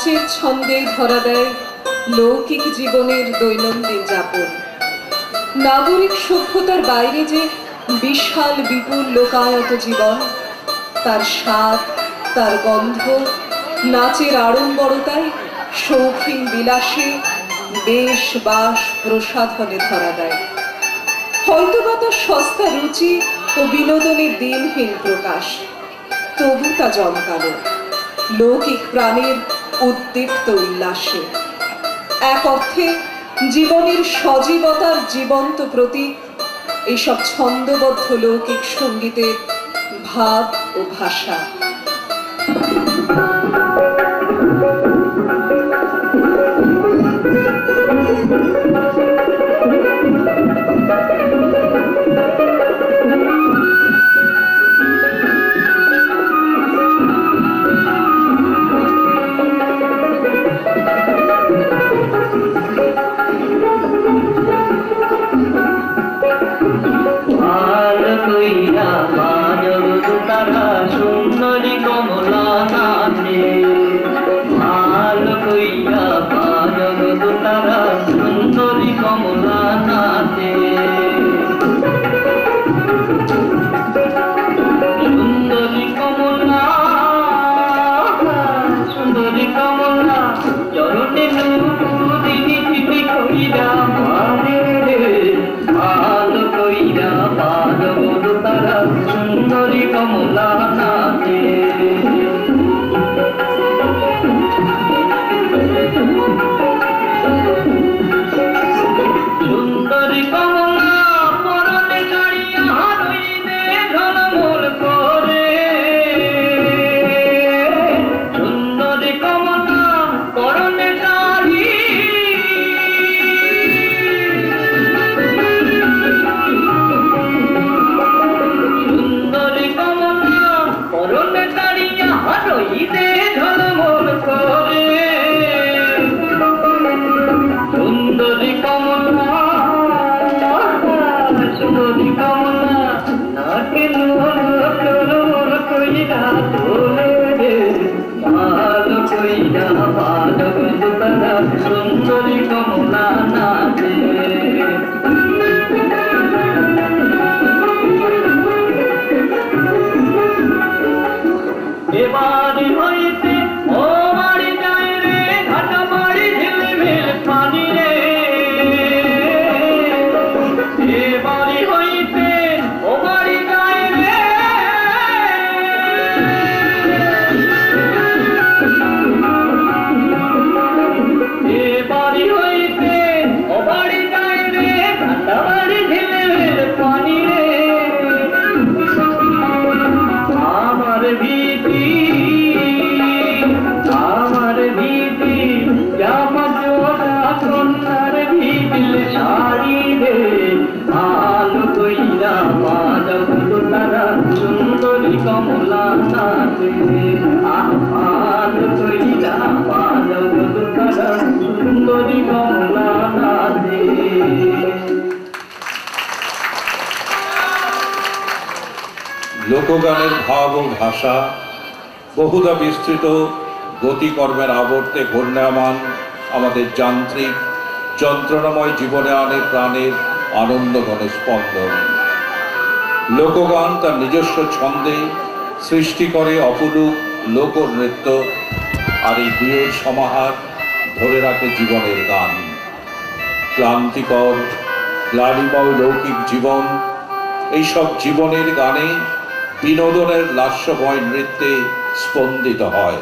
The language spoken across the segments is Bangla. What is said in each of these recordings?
নাচের ছন্দে ধরা দেয় লৌকিক জীবনের দৈনন্দিন যাপন। নাগরিক সভ্যতার বাইরে যে বিশাল বিপুল লোকায়ত জীবন, তার স্বাদ, তার গন্ধ নাচের আড়ম্বরতায়, শৌখিন বিলাসে, বেশ বাস প্রসাধনে ধরা দেয়। হয়তোবা তার সস্তা রুচি ও বিনোদনের দিনহীন প্রকাশ, তবু তা জমকালো লৌকিক প্রাণের উদ্দীপ্ত উল্লাসে। এক অর্থে জীবনের সজীবতার জীবন্ত প্রতীক এইসব ছন্দবদ্ধ লৌকিক সঙ্গীতের ভাব ও ভাষা। সুন্দরী কমলা নাচে, ভালো কইয়া বাজব তারা সুন্দরী কমলা নাচে। সুন্দরী কমলা, সুন্দরী কমলা চরণে দিদি দিদি কইরা মানে রে, ভালো কইরা বাজব তারা সুন্দরী কমলা নাচে। সুন্দরী কমলা পরনে ছাড়িয়া রইবে ঝলমল করে, সুন্দরী কমলা পরনে শাড়ি, সুন্দরী কমলা পরনে ছাড়িয়া রইবে ঝলমল করে, সুন্দরী কমলা, সুন্দরী কমলা নাকে লোল কইরা তোলে রে, ভালো কইরা ভালো তারা সুন্দরী কমলা নাচে। এবারে হইতে ও বাড়ি যায় রে, ঘাটা বাড়ি ঝিলমিল পানি রে, এবারে হইতে ও বাড়ি যায় রে, এবারে হইতে ও বাড়ি যায় রে, ঘাটা বাড়ি ঝিলমিল পানি রে। আমার ভীতি, আমার ভীতি জামা জোড়া কন্যার ভিতিল শাড়ি রে, ভালো কইরা বাজব তারা সুন্দরী কমলা নাচে, ভালো কইরা বাজব তারা সুন্দরী কমলা নাচে। লোকগানের ভাব ও ভাষা বহুধা বিস্তৃত গতিকর্মের আবর্তে ঘূর্ণায়মান আমাদের যান্ত্রিক যন্ত্রণাময় জীবনে আনে প্রাণের আনন্দঘন স্পন্দন। লোকগান তার নিজস্ব ছন্দে সৃষ্টি করে অপরূপ লোকনৃত্য, আর এই দুয়ের সমাহার ধরে রাখে জীবনের গান। ক্লান্তিকর গ্লানিময় লৌকিক জীবন, এইসব জীবনের গানে বিনোদনের লাস্যময় নৃত্যে স্পন্দিত হয়।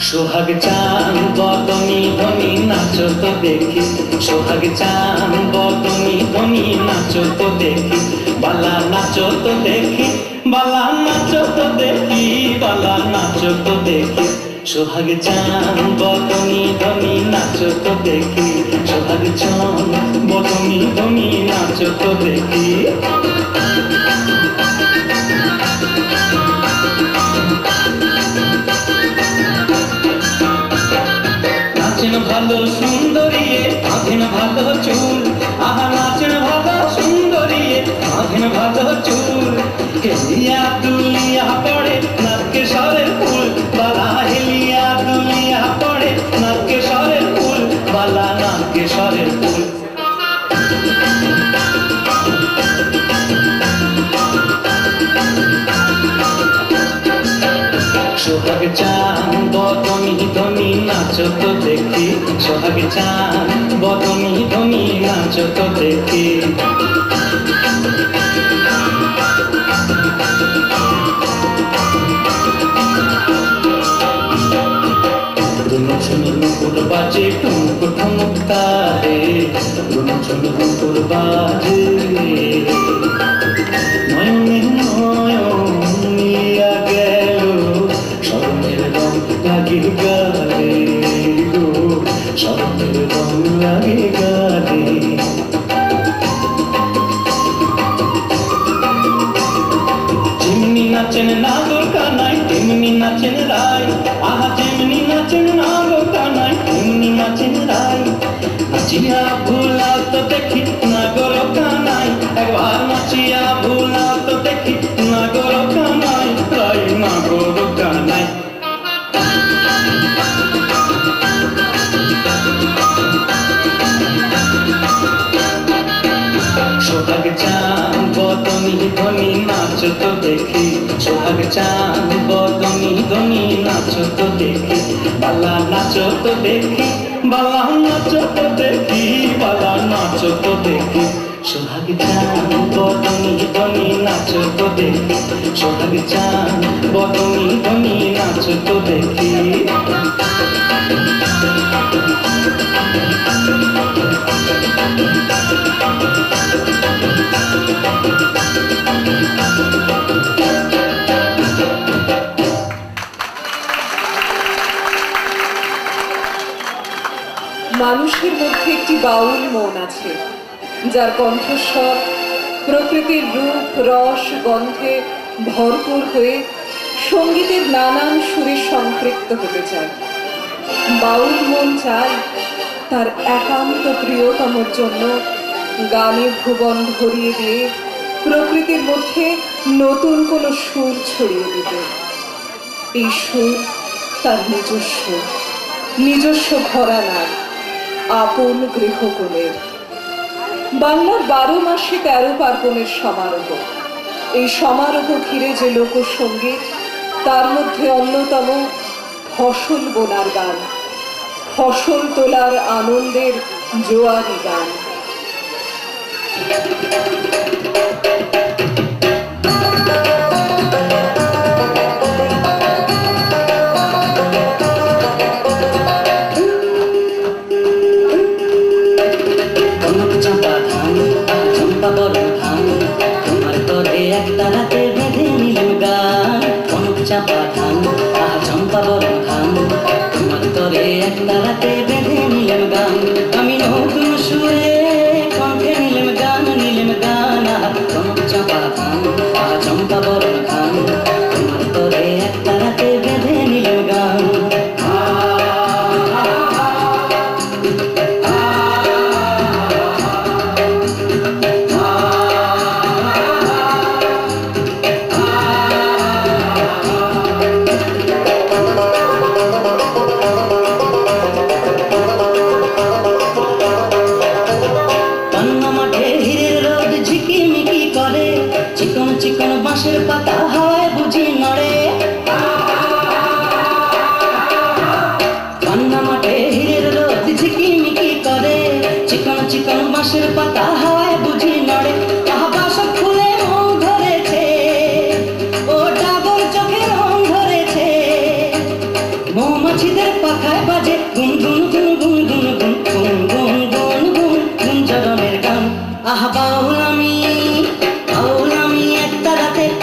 সোহাগ চান বদনি ধনি নাচো তো দেখি, সোহাগ চান বদনি ধনি নাচো তো দেখি, বালা নাচো তো দেখি, বালা নাচো তো দেখি, বালা নাচো তো দেখি। সোহাগ চান বদনি ধনি নাচো তো দেখি, সোহাগ চান বদনি ধনি নাচো তো দেখি। নাচেন ভালো সুন্দরী আধেন ভালো চুল, আহা নাচেন ভালো সুন্দরী আধেন ভালো চুল, হেলিয়া দুলিয়া পড়ে নাকে সরের ফুল, বালা হেলিয়া দুলিয়া পড়ে নাকে সরের ফুল, বালা নাকে সরের ফুল। সোহাগ চান বদনি ধনি নাচো তো দেখি, সোহাগ চান বদনি ধনি নাচো তো দেখি। রুনুঝুনু নুপুর বাজে টুমুক ঠুমুক তারে, রুনুঝুনু নুপুর বাজে নয়নে নয়ন মিলিয়া গেল, স্মরণের রং লাগে গালে গো, স্মরণের রং লাগে গালে। যেমনি নাচেন নাগর কানাই তেমনি নাচেন রায়, আহা যেমনি নাচেন নাগর কানাই তেমনি নাচেন রায়। নাচিয়া ভুলা তো দেখি নাগর কানাই, একবার নাচিয়া ভুলা তো দেখি নাগর কানাই, রায় নাগর কানাই। সোহাগ চান বদনি ধনি নাচো তো দেখি, সোহাগ চান বদনি ধনি নাচো তো দেখি, বালা নাচো তো দেখি, বালা নাচো তো দেখি, বালা নাচো তো দেখি। সোহাগ চান বদনি ধনি নাচো তো দেখি, সোহাগ চান বদনি ধনি নাচো তো দেখি। মানুষের মধ্যে একটি বাউল মন আছে, যার কণ্ঠস্বর প্রকৃতির রূপ রস গন্ধে ভরপুর হয়ে সঙ্গীতের নানান সুরে সম্পৃক্ত হতে চায়। বাউল মন চায় তার একান্ত প্রিয়তমর জন্য গানে ভুবন ভরিয়ে দিয়ে প্রকৃতির মধ্যে নতুন কোনো সুর ছড়িয়ে দিতে। এই সুর তার নিজস্ব ঘরানার আপন গৃহকোণের। বাংলার 12 মাসে 13 পার্বণের সমারোহ। এই সমারোহ ঘিরে যে লোকসঙ্গীত, তার মধ্যে অন্যতম ফসল বোনার গান। ফসল তোলার আনন্দের জোয়ারি গান। কনক চাঁপা ধান চম্পা বড় ধান তোমার তরে একটা রাতে বেঁধে নিলাম গান। কনক চাঁপা ধান চম্পা বড় ধান তোমার তরে একটা রাতে বেঁধে নিলাম গান। আমি নতুন সুরে কণ্ঠে নিলাম গান কনক চাঁপা ধান চম্পা বড় ধান তোমার তরে একটা রাতে বেঁধে নিলাম গান। চিকন বাঁশের পাতা হাওয়ায় বুঝি নড়ে। কান্না মাঠে হীরের রোদ ঝিকিমিকি করে চিকন চিকন বাঁশের পাতা হাওয়ায় বুঝি নড়ে। বাসক ফুলে রং ধরেছে ও ডাবর চোখে রং ধরেছে মৌমাছিদের পাখায় বাজে গুন গুন গুন গুন গুন গুন গুন গুন গুন গুন গুন জরনের গান। বাউল আমি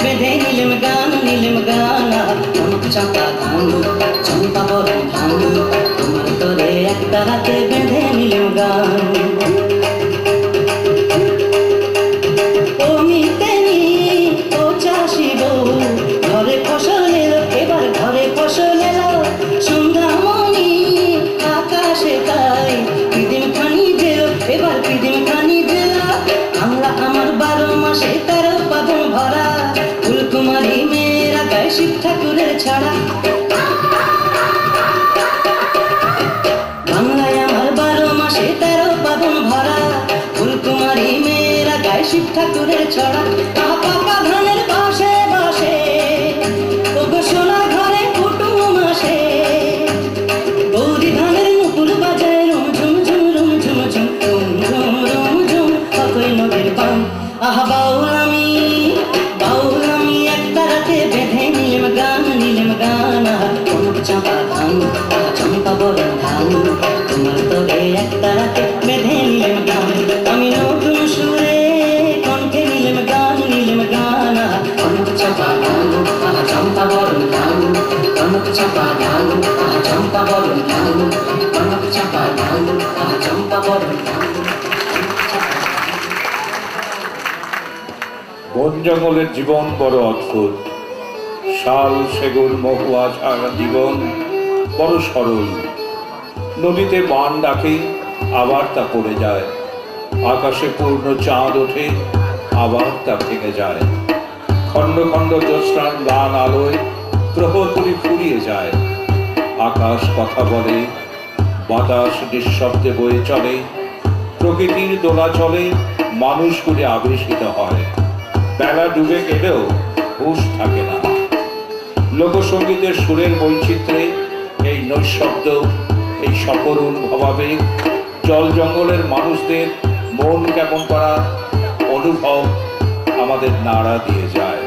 বেঁধে নিলাম গান কনক চাঁপা ধান চম্পা বড় ধান তোমার তরে একটা রাতে বেঁধে নিলাম গান। ও মিতেনি ও চাষি বউ ঘরে ফসল এলো এবার ঘরে ফসল এলো সন্ধ্যামণি আকাশে তাই পিদিম খানি দিল এবার পিদিম খানি দিল। আমরা আমার 12 মাসে 13 পাবন ভরা ফুলকুমারী মেয়েরা গায়ে শিব ঠাকুরের ছাড়া। বাংলায় আমার 12 মাসে 13 পাবন ভরা ফুলকুমারী মেয়েরা গায়ে শিব ঠাকুরের ছড়া। পাকা ধানের বাসে বাসে ওগো সোনা ঘরে কুটুম আসে গৌরী ধানের মুকুল বাজায় রুম ঝুম ঝুম রুম ঝুম ঝুম রুম ঝুম রুম ঝুম অকই নদীর পান। বাউল আমি একটা রাতে বেঁধে নিলাম গান কনক চাঁপা ধান চম্পা বড় ধান তোমার তরে একটা রাতে বেঁধে নিলাম গান। আমি নতুন সুরে কণ্ঠে নিলাম গান কনক চাঁপা ধান চম্পা বড় ধান কনক চাঁপা ধান চম্পা বড় ধান কনক চাঁপা ধান চম্পা বড় ধান। বন জঙ্গলের জীবন বড় অদ্ভুত। শাল সেগুন মহুয়া ছাড়া জীবন বড় সরল। নদীতে বান ডাকে আবার তা পড়ে যায়, আকাশে পূর্ণ চাঁদ ওঠে আবার তা ভেঙে যায়। খণ্ড খণ্ড জ্যোৎস্নার ম্লান আলোয় প্রহরগুলি ফুরিয়ে যায়। আকাশ কথা বলে, বাতাস নিঃশব্দে বয়ে চলে, প্রকৃতির দোলা চলে, মানুষগুলি আবেশিত হয়। বেলা ডুবে গেলেও হুঁশ থাকে না। লোকসঙ্গীতের সুরের বৈচিত্র্যে এই নৈঃশব্দ, এই সকরুণ ভাবাবেগ জল জঙ্গলের মানুষদের মন কেমন করা অনুভব আমাদের নাড়া দিয়ে যায়।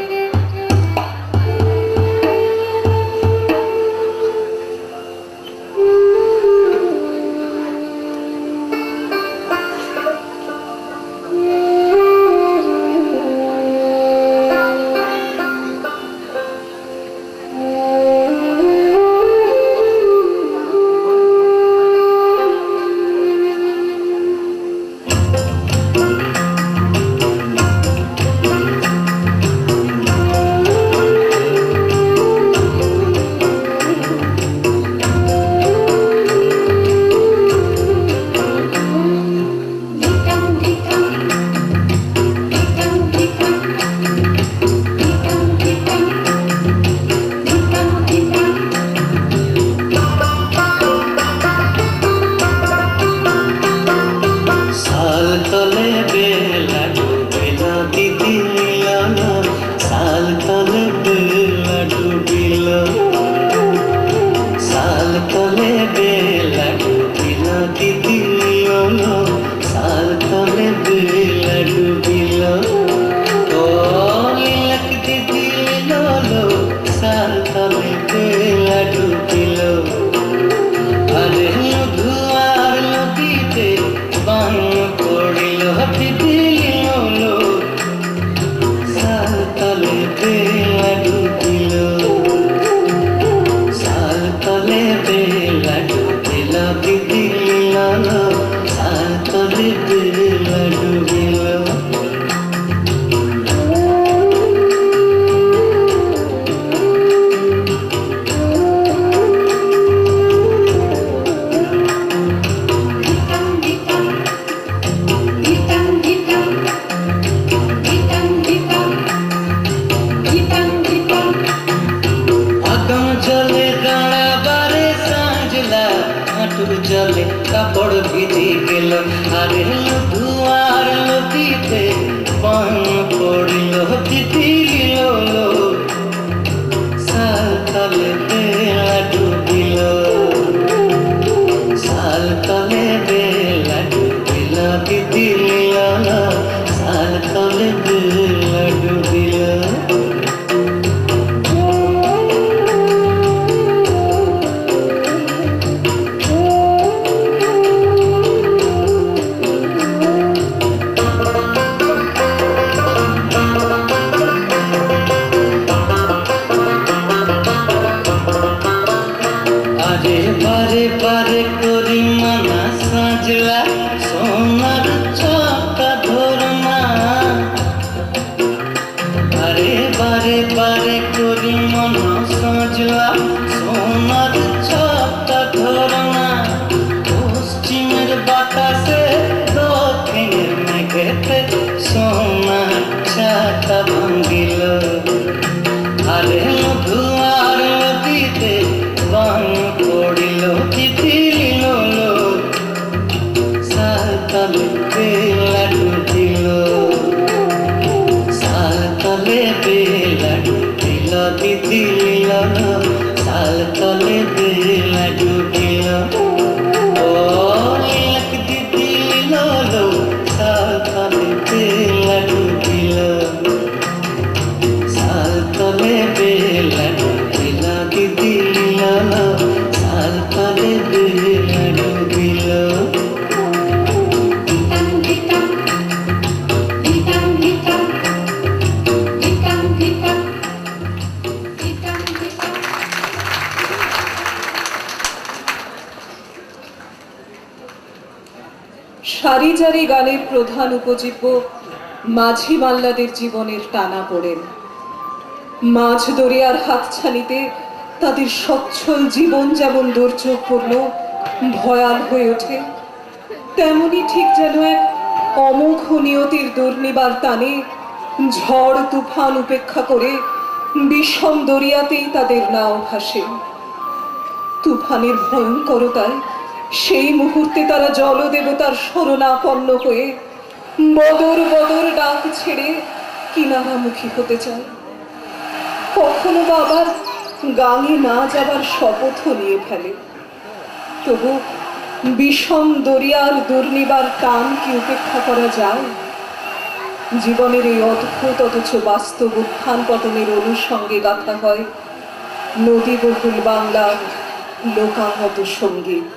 হাঁটুর জলে কাপড় ভিজে গেল, আরে দুয়ার নদীতে পান পড়িল, তিতিল সাল তলে বেলা ডুবিল, সাল তলে বেলা ডুবিল, তিতিল সাল তলে বেলা ডুবিল। আরে বারে বারে করি মানা সাজলা সোনার চাকা ধরনা, আরে বারে বারে করি মানা সাজলা সোনার চাকা ধরনা, পশ্চিমের বাতাসে দক্ষিণের মেঘেতে সোনার চাকা ভাঙ্গিল, আরে দুয়ার নদীতে বান পড়িল, তিতিল সাল তলে বেলা ডুবিল, সাল তলে বেলা ডুবিল, তিতিল সাল তলে বেলা ডুবিল। ও এক তিতিল সাল তলে বেলা ডুবিল, সাল তলে বেলা ডুবিল, তিতিল সাল তলে বেলা ডুবিল। সারি জারি গানের প্রধান উপজীব্য মাঝি মাল্লাদের জীবনের টানা পড়েন। মাঝ দরিয়ার হাতছানিতে তাদের সচ্ছল জীবন যেমন দুর্যোগপূর্ণ ভয়াল হয়ে ওঠে, তেমনি ঠিক যেন এক অমোঘ নিয়তির দুর্নিবার টানে ঝড় তুফান উপেক্ষা করে বিষম দরিয়াতেই তাদের নাও ভাসে। তুফানের ভয়ঙ্করতায় সেই মুহূর্তে তারা জলদেবতার শরণাপন্ন হয়ে বদর বদর ডাক ছেড়ে কিনারামুখী হতে চায়। কখনো বা আবার গাঙে না যাবার শপথও নিয়ে ফেলে। তবু বিষম দরিয়ার দুর্নিবার টান কি উপেক্ষা করা যায়? জীবনের এই অদ্ভুত অথচ বাস্তব উত্থান পতনের অনুষঙ্গে গাথা হয় নদী বহুল বাংলার লোকাহত সঙ্গীত।